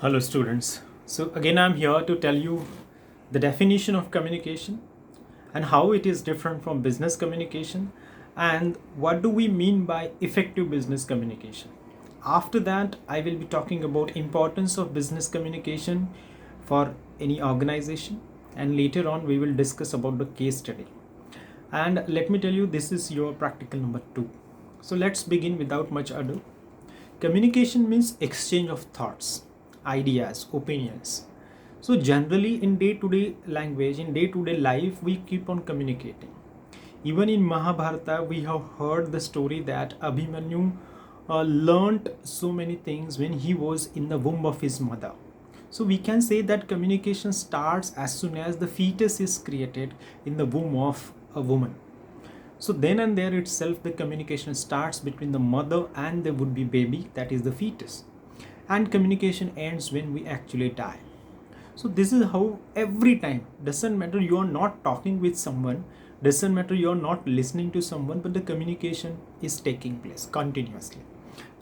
Hello, students. So, again, I'm here to tell you the definition of communication and how it is different from business communication and what do we mean by effective business communication. After that, I will be talking about importance of business communication for any organization, and later on we will discuss about the case study. And let me tell you, this is your practical number 2. So, let's begin without much ado. Communication means exchange of thoughts, ideas, opinions. So, generally, in day to day language, in day to day life, we keep on communicating. Even in Mahabharata, we have heard the story that Abhimanyu learnt so many things when he was in the womb of his mother. So, we can say that communication starts as soon as the fetus is created in the womb of a woman. So then and there itself the communication starts between the mother and the would-be baby, that is the fetus. And communication ends when we actually die. So this is how every time, doesn't matter you are not talking with someone, doesn't matter you are not listening to someone, but the communication is taking place continuously.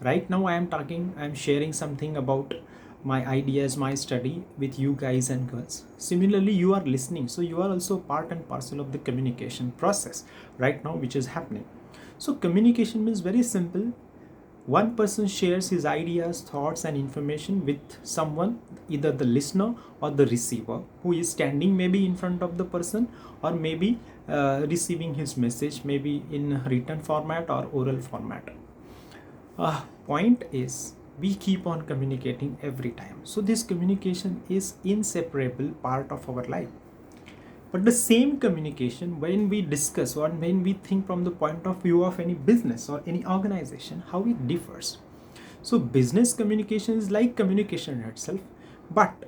Right now I am sharing something about my ideas, my study with you guys and girls. Similarly, you are listening, so you are also part and parcel of the communication process right now, which is happening. So, communication means very simple. One person shares his ideas, thoughts, and information with someone, either the listener or the receiver, who is standing maybe in front of the person, or maybe receiving his message, maybe in written format or oral format. Point is, we keep on communicating every time. So this communication is inseparable part of our life. But the same communication, when we discuss or when we think from the point of view of any business or any organization, how it differs. So business communication is like communication itself, but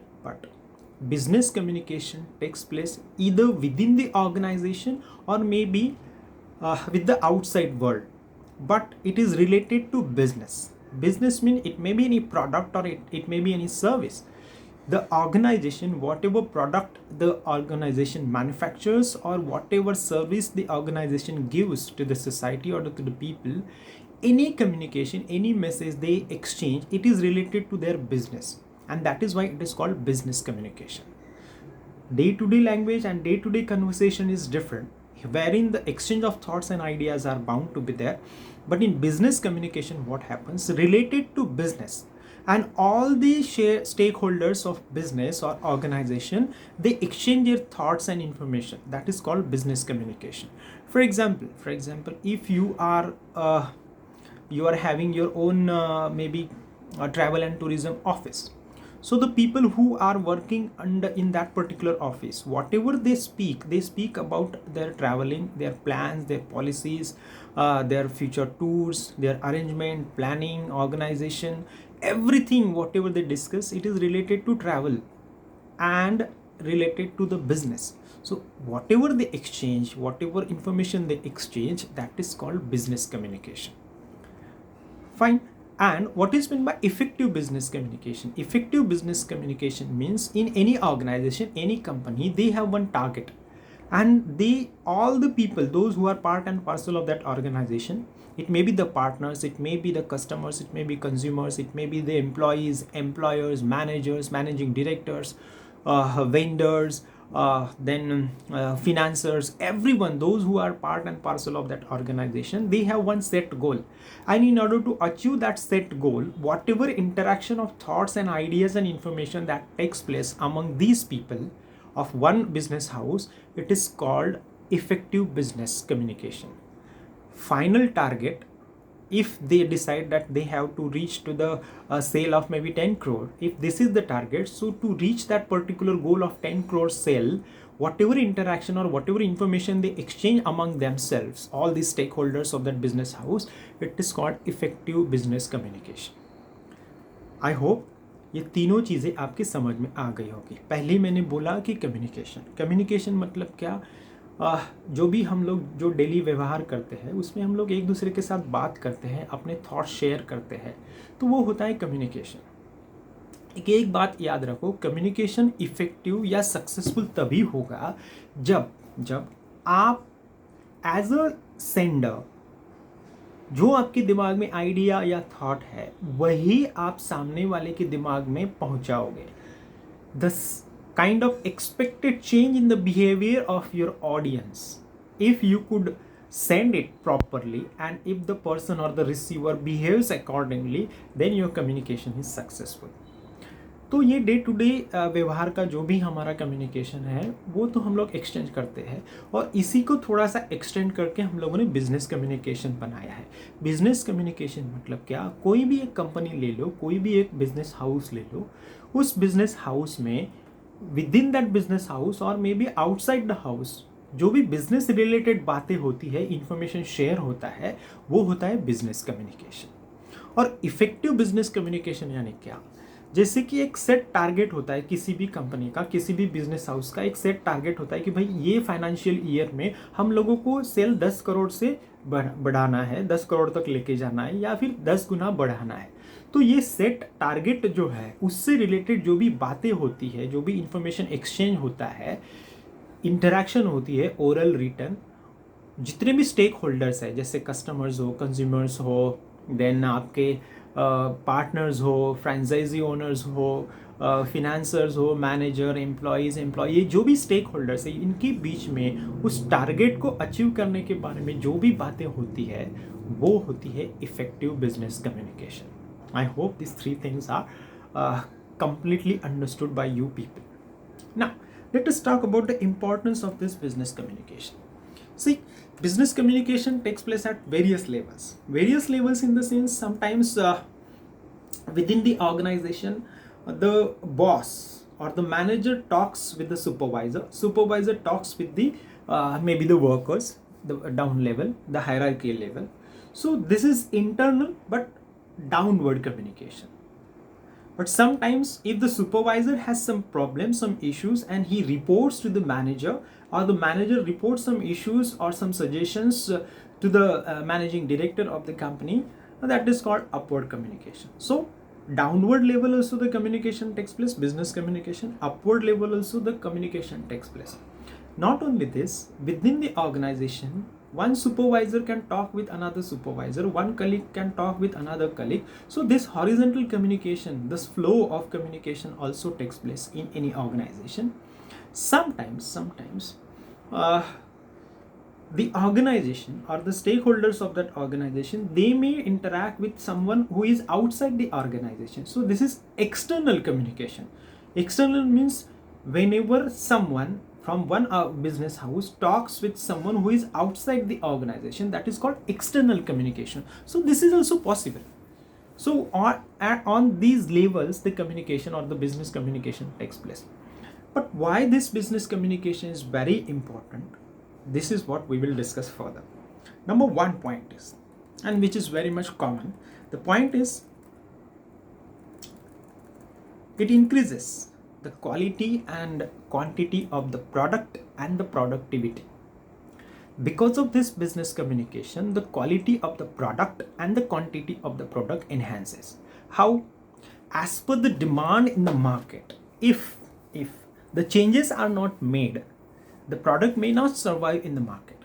business communication takes place either within the organization or maybe with the outside world, but it is related to business means it may be any product or it may be any service. The organization, whatever product the organization manufactures or whatever service the organization gives to the society or to the people, any communication, any message they exchange, it is related to their business, and that is why it is called business communication. Day-to-day language and day-to-day conversation is different, wherein the exchange of thoughts and ideas are bound to be there. But in business communication, what happens related to business, and all the stakeholders of business or organization, they exchange their thoughts and information, that is called business communication. For example, if you are having your own maybe a travel and tourism office, so the people who are working under in that particular office, whatever they speak about their traveling, their plans, their policies, their future tours, their arrangement, planning, organization, everything whatever they discuss, it is related to travel and related to the business. So whatever they exchange, whatever information they exchange, that is called business communication. Fine. And what is meant by effective business communication? Effective business communication means in any organization, any company, they have one target, and they, all the people, those who are part and parcel of that organization, it may be the partners, it may be the customers, it may be consumers, it may be the employees, employers, managers, managing directors, vendors, then financiers, everyone, those who are part and parcel of that organization, they have one set goal. And in order to achieve that set goal, whatever interaction of thoughts and ideas and information that takes place among these people of one business house, it is called effective business communication. Final target, if they decide that they have to reach to the sale of maybe 10 crore, if this is the target, so to reach that particular goal of 10 crore sale, whatever interaction or whatever information they exchange among themselves, all these stakeholders of that business house, it is called effective business communication. I hope ये तीनों चीज़ें आपकी समझ में आ गई होगी. पहले मैंने बोला कि कम्युनिकेशन मतलब क्या, जो भी हम लोग जो डेली व्यवहार करते हैं उसमें हम लोग एक दूसरे के साथ बात करते हैं, अपने थॉट्स शेयर करते हैं, तो वो होता है कम्युनिकेशन. एक बात याद रखो, कम्युनिकेशन इफेक्टिव या सक्सेसफुल तभी होगा जब आप एज अ सेंडर जो आपके दिमाग में आइडिया या थॉट है वही आप सामने वाले के दिमाग में पहुंचाओगे. The kind of expected change in the behavior of your audience, if you could send it properly and if the person or the receiver behaves accordingly, then your communication is successful. तो ये day to day व्यवहार का जो भी हमारा communication है वो तो हम लोग एक्सचेंज करते हैं, और इसी को थोड़ा सा एक्सटेंड करके हम लोगों ने बिजनेस कम्युनिकेशन बनाया है. बिजनेस कम्युनिकेशन मतलब क्या? कोई भी एक कंपनी ले लो, कोई भी एक बिजनेस हाउस ले लो, उस बिजनेस हाउस में with in that business house और may be outside the house जो भी बिजनेस रिलेटेड बातें होती है, इंफॉर्मेशन शेयर होता है, वो होता है बिजनेस कम्युनिकेशन. और इफेक्टिव बिजनेस कम्युनिकेशन यानी क्या? जैसे कि एक सेट टारगेट होता है किसी भी कंपनी का, किसी भी बिजनेस हाउस का एक सेट टारगेट होता है कि भाई ये फाइनेंशियल ईयर में हम लोगों को सेल 10 करोड़ से बढ़ाना है, 10 करोड़ तक लेके जाना है या फिर 10 गुना बढ़ाना है. तो ये सेट टारगेट जो है उससे रिलेटेड जो भी बातें होती है, जो भी इंफॉर्मेशन एक्सचेंज होता है, इंटरेक्शन होती है, ओरल रिटर्न, जितने भी स्टेक होल्डर्स है, जैसे कस्टमर्स हो, कंज्यूमर्स हो, देन आपके पार्टनर्स हो, फ्रेंचाइजी ओनर्स हो, फिनेंसर्स हो, मैनेजर, एम्प्लॉय, ये जो भी स्टेक होल्डर्स है, इनके बीच में उस टारगेट को अचीव करने के बारे में जो भी बातें होती है वो होती है effective business communication. I hope these three things are completely understood by you people. Now, let us talk about the importance of this business communication. See, business communication takes place at various levels. Various levels in the sense sometimes within the organization, the boss or the manager talks with the supervisor. Supervisor talks with the maybe the workers, the down level, the hierarchy level. So this is internal but downward communication. But sometimes if the supervisor has some problems, some issues, and he reports to the manager, or the manager reports some issues or some suggestions to the managing director of the company, that is called upward communication. So downward level also the communication takes place, business communication. Upward level also the communication takes place. Not only this, within the organization, one supervisor can talk with another supervisor, one colleague can talk with another colleague. So this horizontal communication, this flow of communication also takes place in any organization. Sometimes the organization or the stakeholders of that organization, they may interact with someone who is outside the organization. So this is external communication. External means whenever someone from one business house talks with someone who is outside the organization, that is called external communication. So this is also possible. So on these levels the communication or the business communication takes place. But why this business communication is very important, this is what we will discuss further. Number one point is, and which is very much common, the point is it increases the quality and quantity of the product and the productivity. Because of this business communication, the quality of the product and the quantity of the product enhances. How? As per the demand in the market. If the changes are not made, the product may not survive in the market.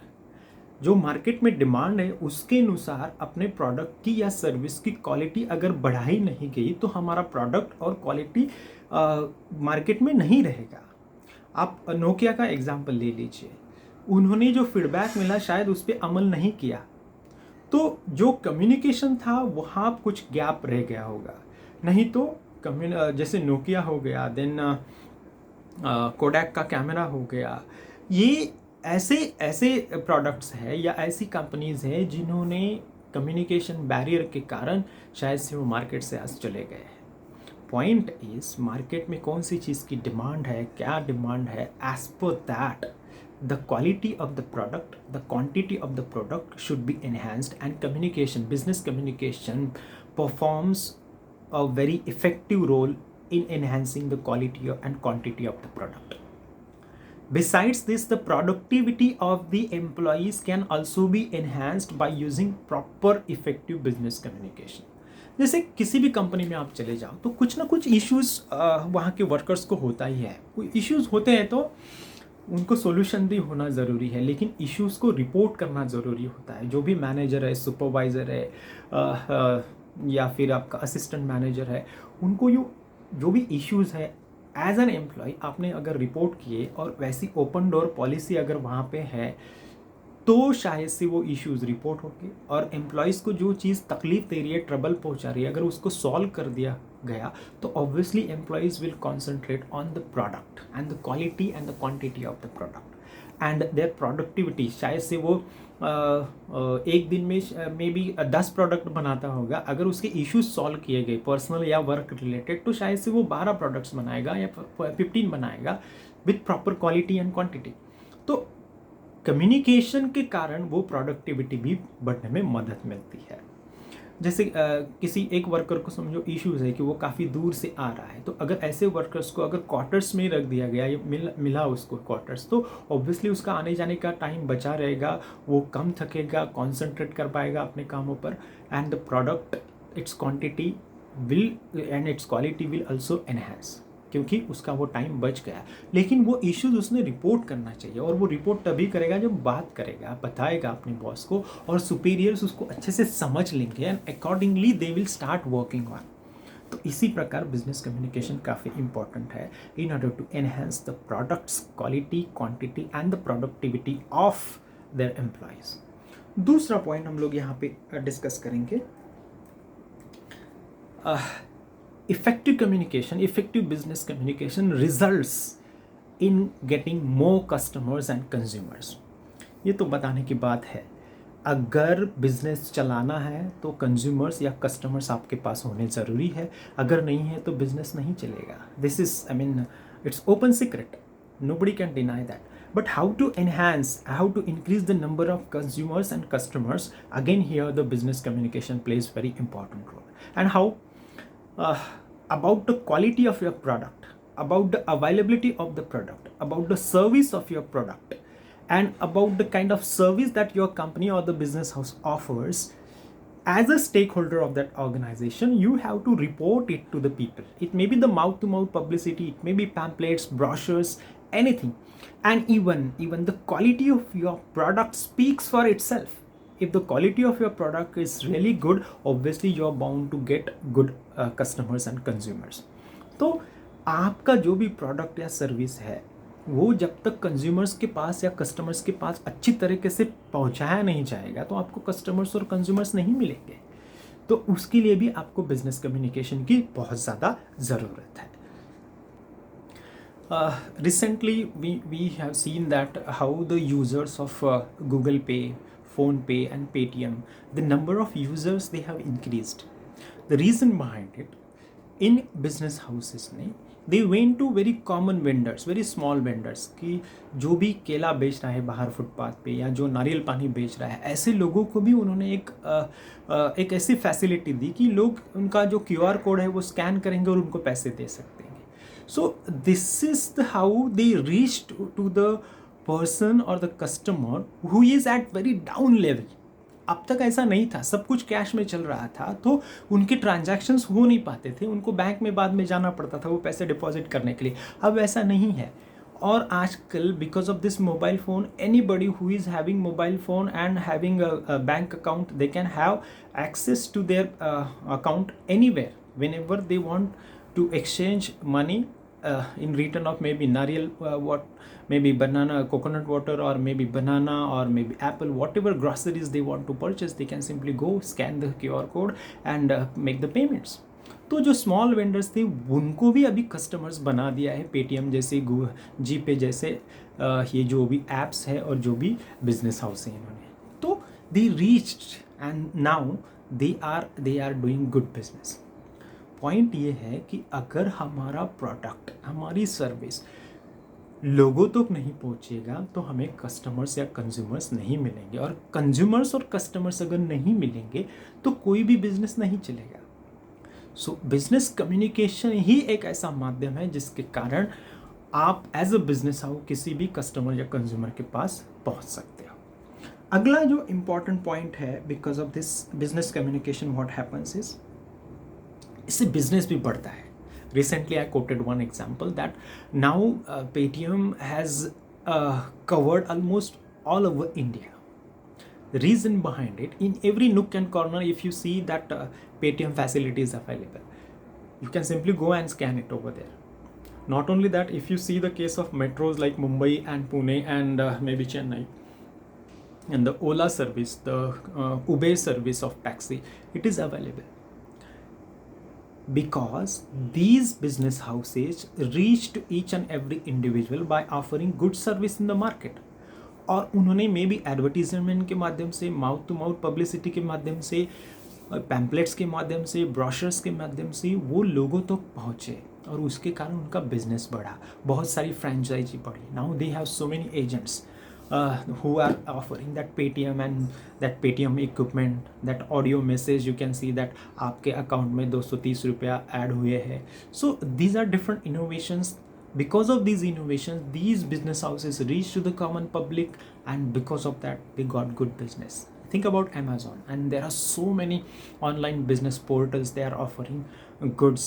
जो market में demand है उसके अनुसार अपने product की या service की quality अगर बढ़ाई नहीं गई तो हमारा प्रोडक्ट और क्वालिटी मार्केट में नहीं रहेगा. आप नोकिया का एग्जांपल ले लीजिए, उन्होंने जो फीडबैक मिला शायद उस पर अमल नहीं किया, तो जो कम्युनिकेशन था वहाँ कुछ गैप रह गया होगा. नहीं तो जैसे नोकिया हो गया, देन कोडैक का कैमरा हो गया, ये ऐसे प्रोडक्ट्स है या ऐसी कंपनीज है जिन्होंने कम्युनिकेशन बैरियर के कारण शायद से वो मार्केट से आज चले गए हैं. पॉइंट इज मार्केट में कौन सी चीज़ की डिमांड है, क्या डिमांड है, as per that the quality of the product, the quantity of the product should be enhanced, and communication, business communication performs a very effective role in enhancing the quality and quantity of the product. Besides this, the productivity of the employees can also be enhanced by using proper effective business communication. जैसे किसी भी company में आप चले जाओ तो कुछ ना कुछ इश्यूज़ वहाँ के वर्कर्स को होता ही है. कोई इश्यूज़ होते हैं तो उनको सॉल्यूशन भी होना ज़रूरी है, लेकिन इश्यूज़ को रिपोर्ट करना ज़रूरी होता है। जो भी मैनेजर है, सुपरवाइज़र है, या फिर आपका असिस्टेंट मैनेजर है, उनको जो भी इश्यूज़ है एज एन एम्प्लॉय आपने अगर रिपोर्ट किए और वैसी ओपन डोर पॉलिसी अगर वहाँ पे है, तो शायद से वो इश्यूज़ रिपोर्ट होंगे और एम्प्लॉयज़ को जो चीज़ तकलीफ दे रही है, ट्रबल पहुंचा रही है, अगर उसको सॉल्व कर दिया गया तो obviously employees will concentrate on the product and the quality and the quantity of the product and there productivity. शायद से वो एक दिन में मे बी 10 प्रोडक्ट बनाता होगा, अगर उसके इश्यूज सॉल्व किए गए पर्सनल या वर्क रिलेटेड, तो शायद से वो 12 प्रोडक्ट्स बनाएगा या 15 बनाएगा with proper quality and quantity. तो कम्युनिकेशन के कारण वो प्रोडक्टिविटी भी बढ़ने में मदद मिलती है। जैसे किसी एक वर्कर को समझो इश्यूज़ है कि वो काफ़ी दूर से आ रहा है, तो अगर ऐसे वर्कर्स को अगर क्वार्टर्स में रख दिया गया या मिला उसको क्वार्टर्स, तो ऑब्वियसली उसका आने जाने का टाइम बचा रहेगा, वो कम थकेगा, कॉन्सेंट्रेट कर पाएगा अपने कामों पर, and the product it's quantity will and it's quality will also enhance, क्योंकि उसका वो टाइम बच गया। लेकिन वो इश्यूज उसने रिपोर्ट करना चाहिए, और वो रिपोर्ट तभी करेगा जब बात करेगा, बताएगा अपने बॉस को, और सुपीरियर्स उसको अच्छे से समझ लेंगे and accordingly they will start working on. तो इसी प्रकार बिजनेस कम्युनिकेशन काफ़ी इंपॉर्टेंट है in order to enhance the products quality, quantity and the productivity of their employees. दूसरा पॉइंट हम लोग यहाँ पे डिस्कस करेंगे, effective communication, effective business communication results in getting more customers and consumers। ये तो बताने की बात है, अगर बिजनेस चलाना है तो कंज्यूमर्स या कस्टमर्स आपके पास होने ज़रूरी है, अगर नहीं है तो बिजनेस नहीं चलेगा। This is it's open secret, nobody can deny that, but how to enhance, how to increase the number of consumers and customers, again here the business communication plays very important role, and how about the quality of your product, about the availability of the product, about the service of your product, and about the kind of service that your company or the business house offers. As a stakeholder of that organization, you have to report it to the people. It may be the mouth to mouth publicity, it may be pamphlets, brochures, anything, and even the quality of your product speaks for itself. If the quality of your product is really good, obviously you are bound to get good customers and consumers. तो आपका जो भी product या service है, वो जब तक consumers के पास या कस्टमर्स के पास अच्छी तरीके से पहुंचाया नहीं जाएगा, तो आपको कस्टमर्स और कंज्यूमर्स नहीं मिलेंगे। तो उसके लिए भी आपको बिजनेस कम्युनिकेशन की बहुत ज़्यादा ज़रूरत है। Recently we have seen that how the users of Google Pay, Phone Pay and Paytm, the number of users they have increased. The reason behind it, in business houses ने they went to very common vendors, very small vendors, कि जो भी केला बेच रहा है बाहर footpath पे या जो नारियल पानी बेच रहा है, ऐसे लोगों को भी उन्होंने एक ऐसी फैसिलिटी दी कि लोग उनका जो QR कोड है वो स्कैन करेंगे और उनको पैसे दे सकते हैं। So this is how they reach to the person or the customer who is at very down level. अब तक ऐसा नहीं था, सब कुछ कैश में चल रहा था, तो उनके ट्रांजैक्शंस हो नहीं पाते थे, उनको बैंक में बाद में जाना पड़ता था वो पैसे डिपॉजिट करने के लिए। अब ऐसा नहीं है, और आजकल because of this mobile phone, anybody who is having mobile phone and having a bank account, they can have access to their account anywhere whenever they want to exchange money in return of maybe nariyal maybe banana, coconut water, or maybe banana, or maybe apple, whatever groceries they want to purchase, they can simply go scan the QR code and make the payments. तो जो small vendors थे उनको भी अभी customers बना दिया है Paytm जैसे, जीपे जैसे ये जो भी ऐप्स है और जो भी बिजनेस हाउस है इन्होंने, तो they reached and now they are doing good business. Point ये है कि अगर हमारा प्रोडक्ट, हमारी सर्विस लोगों तक नहीं पहुंचेगा तो हमें कस्टमर्स या कंज्यूमर्स नहीं मिलेंगे, और कंज्यूमर्स और कस्टमर्स अगर नहीं मिलेंगे तो कोई भी बिजनेस नहीं चलेगा। सो बिजनेस कम्युनिकेशन ही एक ऐसा माध्यम है जिसके कारण आप एज अ बिजनेस हाउस किसी भी कस्टमर या कंज्यूमर के पास पहुंच सकते हो। अगला जो इम्पॉर्टेंट पॉइंट है, because of this business communication what happens is, इससे बिजनेस भी बढ़ता है। Recently I quoted one example that now Paytm has covered almost all over India. The reason behind it, in every nook and corner, if you see that Paytm facility is available, you can simply go and scan it over there. Not only that, if you see the case of metros like Mumbai and Pune and maybe Chennai, and the Ola service, the Uber service of taxi, it is available because these business houses reach to each and every individual by offering good service in the market. और उन्होंने may be advertisement के माध्यम से, mouth to mouth publicity के माध्यम से, pamphlets के माध्यम से, ब्रोशर्स के माध्यम से वो लोगों तक पहुँचे और उसके कारण उनका बिजनेस बढ़ा, बहुत सारी फ्रेंचाइजी बढ़ी. Now they have so many agents who are offering that Paytm and that Paytm equipment, that audio message you can see that आपके अकाउंट में 230 रुपया ऐड हुए हैं. So these are different innovations. Because of these innovations, these business houses reach to the common public, and because of that they got good business. Think about Amazon, and there are so many online business portals. They are offering goods.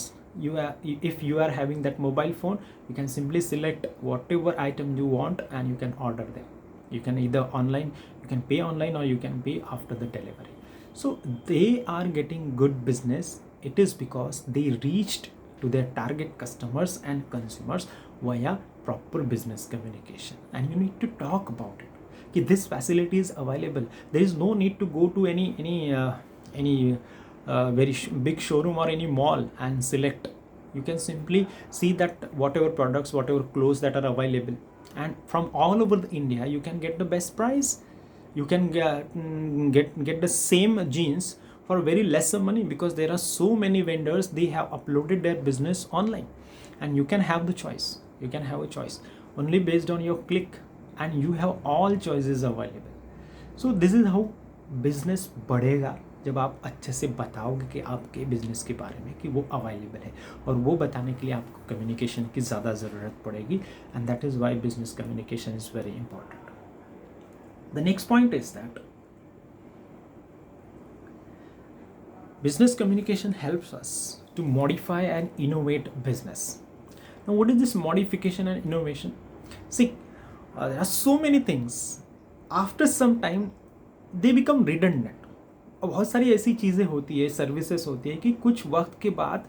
If you are having that mobile phone, you can simply select whatever item you want and you can order them. You can either you can pay online or you can pay after the delivery. So they are getting good business. It is because they reached to their target customers and consumers via proper business communication. And you need to talk about it. Ki this facility is available. There is no need to go to any very big showroom or any mall and select. You can simply see that whatever products, whatever clothes that are available, and from all over India you can get the best price. You can get the same jeans for very lesser money because there are so many vendors. They have uploaded their business online, and you can have the choice. You can have a choice only based on your click, and you have all choices available. So this is how business बढ़ेगा जब आप अच्छे से बताओगे कि आपके business के बारे में कि वो अवेलेबल है, और वो बताने के लिए आपको कम्युनिकेशन की ज़्यादा ज़रूरत पड़ेगी. And that is why business communication is very important. The next point is that business communication helps us to modify and innovate business. Now, what is this modification and innovation? See, there are so many things. After some time, they become redundant. बहुत सारी ऐसी चीज़ें होती है, services होती है कि कुछ वक्त के बाद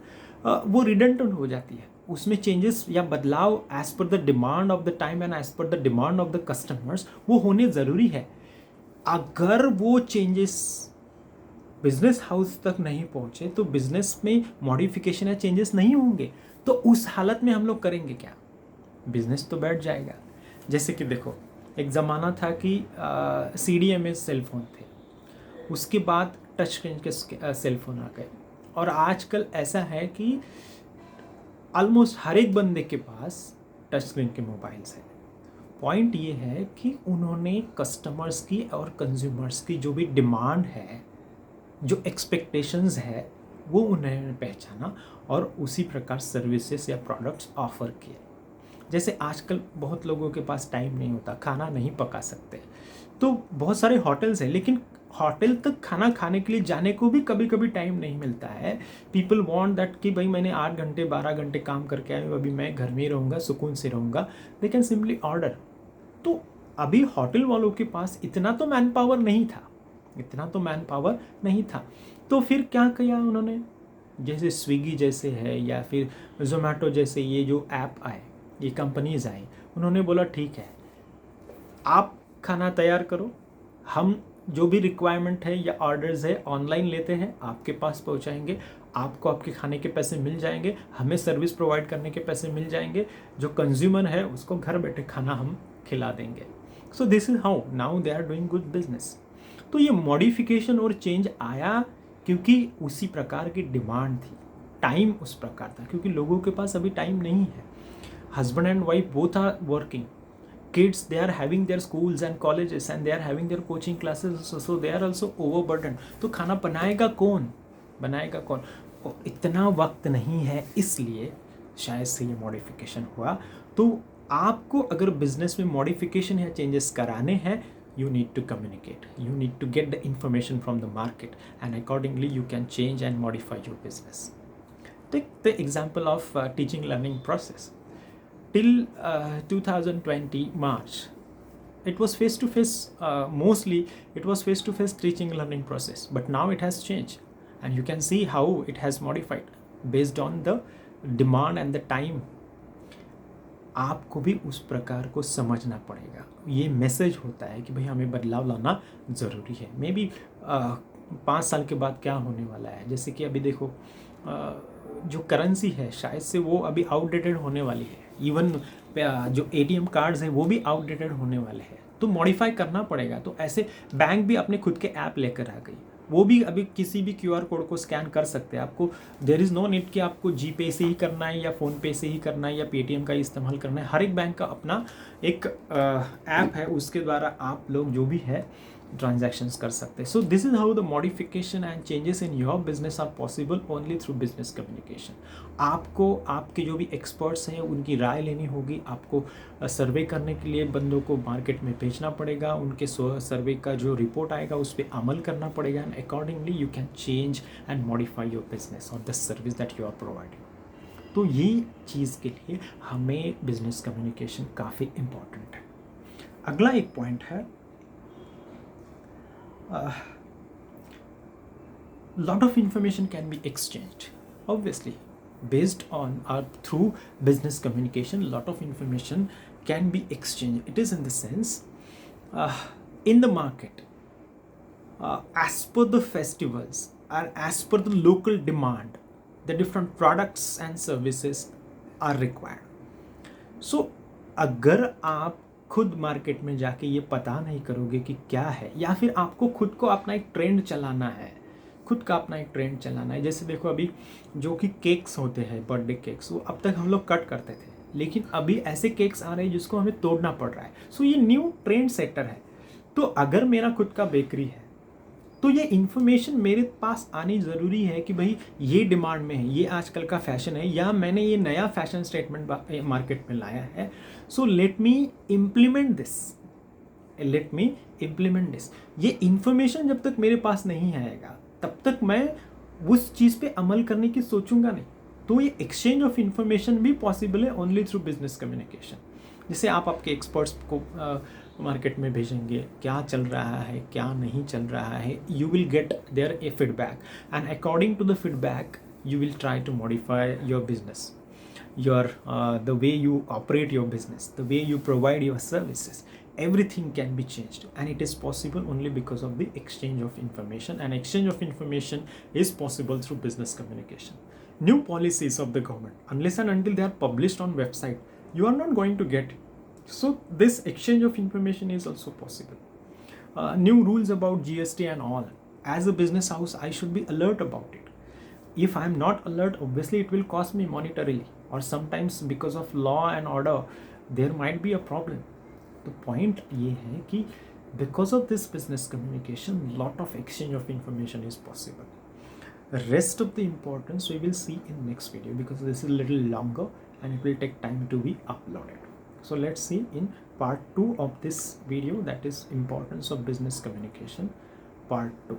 वो रिडंडेंट हो जाती है. उसमें चेंजेस या बदलाव as per the demand of the time and as per the demand of the customers वो होने ज़रूरी है. अगर वो चेंजेस बिजनेस हाउस तक नहीं पहुंचे तो बिजनेस में मॉडिफिकेशन या चेंजेस नहीं होंगे. तो उस हालत में हम लोग करेंगे क्या? बिजनेस तो बैठ जाएगा. जैसे कि देखो, एक ज़माना था कि CDMA सेल फोन थे, उसके बाद टच स्क्रीन के सेल फोन आ गए, और आजकल ऐसा है कि ऑलमोस्ट हर एक बंदे के पास टच स्क्रीन के मोबाइल्स हैं. पॉइंट ये है कि उन्होंने कस्टमर्स की और कंज्यूमर्स की जो भी डिमांड है, जो एक्सपेक्टेशंस है, वो उन्होंने पहचाना और उसी प्रकार सर्विसेज या प्रोडक्ट्स ऑफर किए. जैसे आजकल बहुत लोगों के पास टाइम नहीं होता, खाना नहीं पका सकते, तो बहुत सारे होटल्स हैं, लेकिन होटल तक खाना खाने के लिए जाने को भी कभी कभी टाइम नहीं मिलता है. पीपल वांट दैट कि भाई मैंने 8 घंटे 12 घंटे काम करके आया हूँ, अभी मैं घर में रहूँगा, सुकून से रहूँगा. They can simply order. तो अभी होटल वालों के पास इतना तो मैन पावर नहीं था. तो फिर क्या किया उन्होंने? जैसे स्विगी जैसे है या फिर जोमेटो जैसे ये जो ऐप आए, ये कंपनीज आई, उन्होंने बोला ठीक है, आप खाना तैयार करो, हम जो भी रिक्वायरमेंट है या ऑर्डर्स है ऑनलाइन लेते हैं, आपके पास पहुंचाएंगे, आपको आपके खाने के पैसे मिल जाएंगे, हमें सर्विस प्रोवाइड करने के पैसे मिल जाएंगे, जो कंज्यूमर है उसको घर बैठे खाना हम खिला देंगे. So this is how now they are doing good business. तो ये मॉडिफिकेशन और चेंज आया क्योंकि उसी प्रकार की डिमांड थी, टाइम उस प्रकार था, क्योंकि लोगों के पास अभी टाइम नहीं है. Husband and wife both are working, kids they are having their schools and colleges and they are having their coaching classes, so they are also overburdened. तो खाना बनाएगा कौन? इतना वक्त नहीं है, इसलिए शायद से ये मॉडिफिकेशन हुआ. तो आपको अगर बिजनेस में मॉडिफिकेशन या चेंजेस कराने हैं, you need to communicate, you need to get the information from the market, and accordingly you can change and modify your business. Take the example of teaching learning process. till 2020 March, it was face to face, mostly it was face to face teaching learning process, but now it has changed, and you can see how it has modified based on the demand and the time. आपको भी उस प्रकार को समझना पड़ेगा. ये message होता है कि भाई हमें बदलाव लाना ज़रूरी है. मे बी 5 साल के बाद क्या होने वाला है, जैसे कि अभी देखो जो करेंसी है शायद से वो अभी आउटडेटेड होने वाली है. इवन जो ATM कार्ड्स हैं वो भी आउटडेटेड होने वाले हैं, तो मॉडिफाई करना पड़ेगा. तो ऐसे बैंक भी अपने खुद के ऐप लेकर आ गई, वो भी अभी किसी भी QR कोड को स्कैन कर सकते हैं. आपको देयर इज़ नो नीड कि आपको GPay से ही करना है या फ़ोनपे से ही करना है या Paytm का इस्तेमाल करना है. हर एक बैंक का अपना एक ऐप है, उसके द्वारा आप लोग जो भी है ट्रांजैक्शंस कर सकते हैं. So this is how the modification and changes in your business are possible only through business communication. आपको आपके जो भी एक्सपर्ट्स हैं उनकी राय लेनी होगी. आपको सर्वे करने के लिए बंदों को मार्केट में भेजना पड़ेगा. उनके सर्वे का जो रिपोर्ट आएगा उस पर अमल करना पड़ेगा, and accordingly you can change and modify your business और the service that you are providing. तो ये चीज़ के लिए हमें बिजनेस कम्युनिकेशन काफ़ी इम्पॉर्टेंट है. अगला एक पॉइंट है, lot of information can be exchanged. Obviously, based on or through business communication, lot of information can be exchanged. It is in the sense, in the market, as per the festivals or as per the local demand, the different products and services are required. So, अगर आप खुद market में जाके ये पता नहीं करोगे कि क्या है, या फिर आपको खुद को अपना एक ट्रेंड चलाना है, खुद का अपना एक ट्रेंड चलाना है. जैसे देखो अभी जो कि केक्स होते हैं, बर्थडे केक्स, वो अब तक हम लोग कट करते थे, लेकिन अभी ऐसे केक्स आ रहे हैं जिसको हमें तोड़ना पड़ रहा है. सो ये न्यू ट्रेंड सेक्टर है. तो अगर मेरा खुद का बेकरी है तो ये इन्फॉर्मेशन मेरे पास आनी ज़रूरी है कि भाई ये डिमांड में है, ये आजकल का फैशन है, या मैंने ये नया फैशन स्टेटमेंट मार्केट में लाया है. So let me implement this. ये इन्फॉर्मेशन जब तक मेरे पास नहीं आएगा तब तक मैं उस चीज़ पे अमल करने की सोचूंगा नहीं. तो ये एक्सचेंज ऑफ इन्फॉर्मेशन भी पॉसिबल है ओनली थ्रू बिजनेस कम्युनिकेशन. जैसे आप आपके एक्सपर्ट्स को मार्केट में भेजेंगे, क्या चल रहा है क्या नहीं चल रहा है, you will get their a feedback, and according to the feedback you will try to modify your business, the way you operate your business, the way you provide your services. Everything can be changed, and it is possible only because of the exchange of information, and exchange of information is possible through business communication. New policies of the government, unless and until they are published on website, you are not going to get it. So this exchange of information is also possible. New rules about GST and all. As a business house, I should be alert about it. If I am not alert, obviously it will cost me monetarily, or sometimes because of law and order there might be a problem. The point ये है कि because of this business communication, lot of exchange of information is possible. The rest of the importance we will see in next video, because this is a little longer and it will take time to be uploaded. So let's see in part 2 of this video, that is importance of business communication, part 2.